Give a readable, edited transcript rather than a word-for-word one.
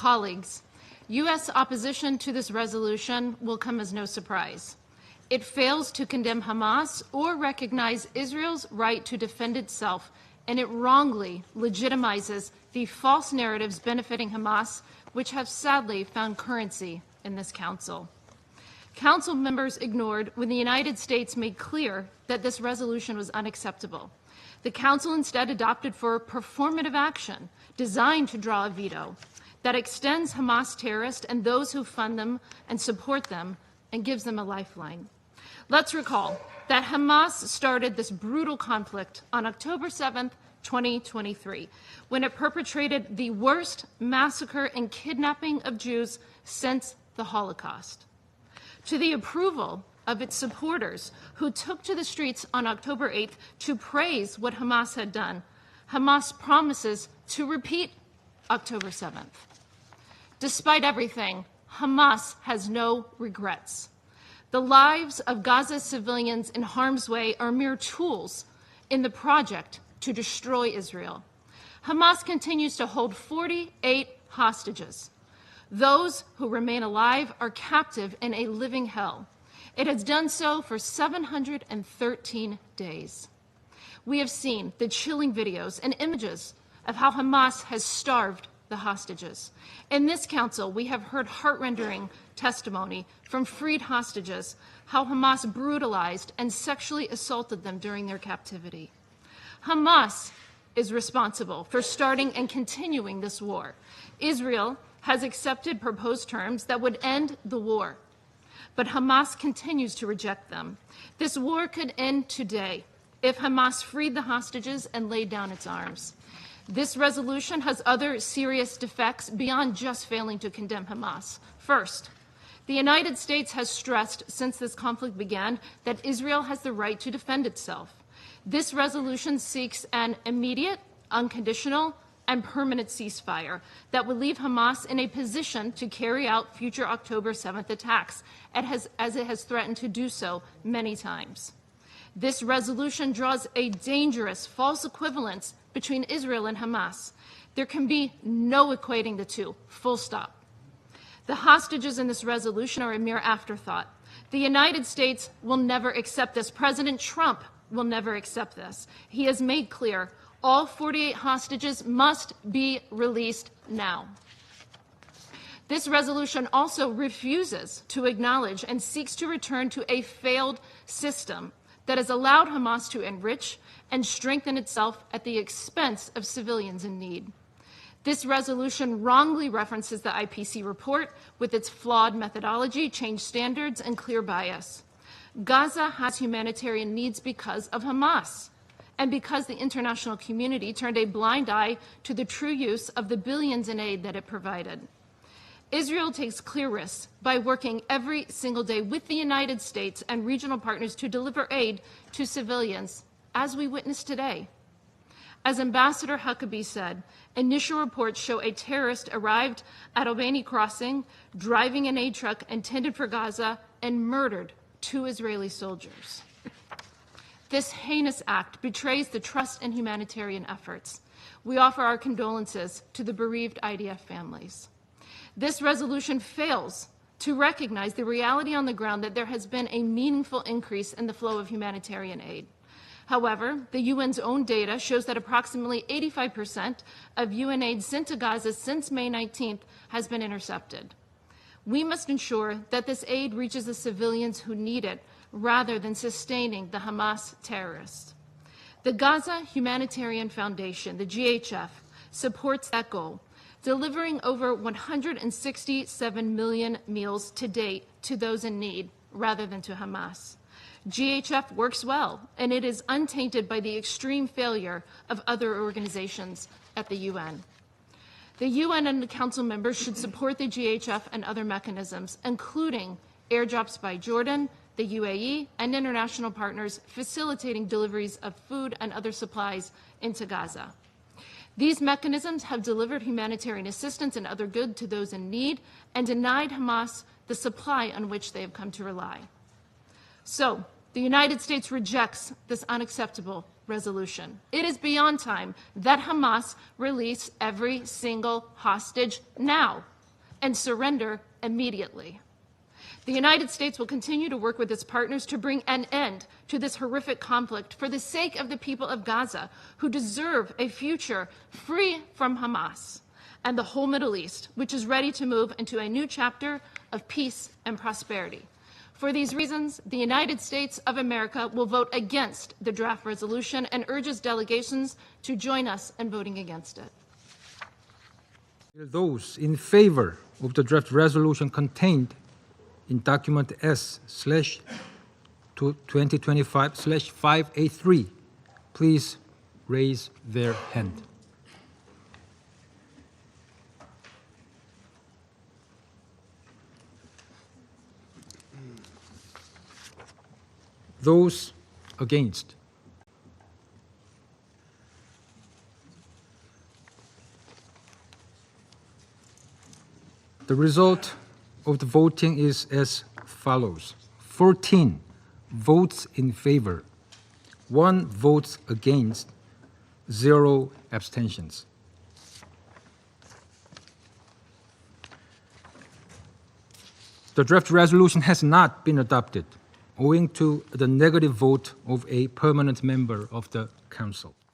Colleagues, U.S. opposition to this resolution will come as no surprise. It fails to condemn Hamas or recognize Israel's right to defend itself, and it wrongly legitimizes the false narratives benefiting Hamas, which have sadly found currency in this Council. Council members ignored when the United States made clear that this resolution was unacceptable. The Council instead adopted for performative action designed to draw a veto that extends Hamas terrorists and those who fund them and support them and gives them a lifeline. Let's recall that Hamas started this brutal conflict on October 7th, 2023, when it perpetrated the worst massacre and kidnapping of Jews since the Holocaust. To the approval of its supporters who took to the streets on October 8th to praise what Hamas had done, Hamas promises to repeat October 7th. Despite everything, Hamas has no regrets. The lives of Gaza's civilians in harm's way are mere tools in the project to destroy Israel. Hamas continues to hold 48 hostages. Those who remain alive are captive in a living hell. It has done so for 713 days. We have seen the chilling videos and images of how Hamas has starved the hostages. In this Council, we have heard heart-rending testimony from freed hostages, how Hamas brutalized and sexually assaulted them during their captivity. Hamas is responsible for starting and continuing this war. Israel has accepted proposed terms that would end the war, but Hamas continues to reject them. This war could end today if Hamas freed the hostages and laid down its arms. This resolution has other serious defects beyond just failing to condemn Hamas. First, the United States has stressed since this conflict began that Israel has the right to defend itself. This resolution seeks an immediate, unconditional, and permanent ceasefire that would leave Hamas in a position to carry out future October 7th attacks, as it has threatened to do so many times. This resolution draws a dangerous false equivalence between Israel and Hamas. There can be no equating the two, full stop. The hostages in this resolution are a mere afterthought. The United States will never accept this. President Trump will never accept this. He has made clear all 48 hostages must be released now. This resolution also refuses to acknowledge and seeks to return to a failed system that has allowed Hamas to enrich and strengthen itself at the expense of civilians in need. This resolution wrongly references the IPC report with its flawed methodology, changed standards, and clear bias. Gaza has humanitarian needs because of Hamas, and because the international community turned a blind eye to the true use of the billions in aid that it provided. Israel takes clear risks by working every single day with the United States and regional partners to deliver aid to civilians, as we witnessed today. As Ambassador Huckabee said, initial reports show a terrorist arrived at Albany Crossing, driving an aid truck intended for Gaza, and murdered 2 Israeli soldiers. This heinous act betrays the trust in humanitarian efforts. We offer our condolences to the bereaved IDF families. This resolution fails to recognize the reality on the ground that there has been a meaningful increase in the flow of humanitarian aid. However, the UN's own data shows that approximately 85% of UN aid sent to Gaza since May 19th has been intercepted. We must ensure that this aid reaches the civilians who need it, rather than sustaining the Hamas terrorists. The Gaza Humanitarian Foundation, the GHF, supports that goal, delivering over 167 million meals to date to those in need, rather than to Hamas. GHF works well, and it is untainted by the extreme failure of other organizations at the UN. The UN and the Council members should support the GHF and other mechanisms, including airdrops by Jordan, the UAE, and international partners facilitating deliveries of food and other supplies into Gaza. These mechanisms have delivered humanitarian assistance and other goods to those in need and denied Hamas the supply on which they have come to rely. So, the United States rejects this unacceptable resolution. It is beyond time that Hamas release every single hostage now. and surrender immediately. The United States will continue to work with its partners to bring an end to this horrific conflict for the sake of the people of Gaza, who deserve a future free from Hamas, and the whole Middle East, which is ready to move into a new chapter of peace and prosperity. For these reasons, the United States of America will vote against the draft resolution and urges delegations to join us in voting against it. Those in favor of the draft resolution contained in document S/2025/583, please raise their hand. Those against? The result of the voting is as follows: 14 votes in favor, 1 votes against, 0 abstentions. The draft resolution has not been adopted, owing to the negative vote of a permanent member of the Council.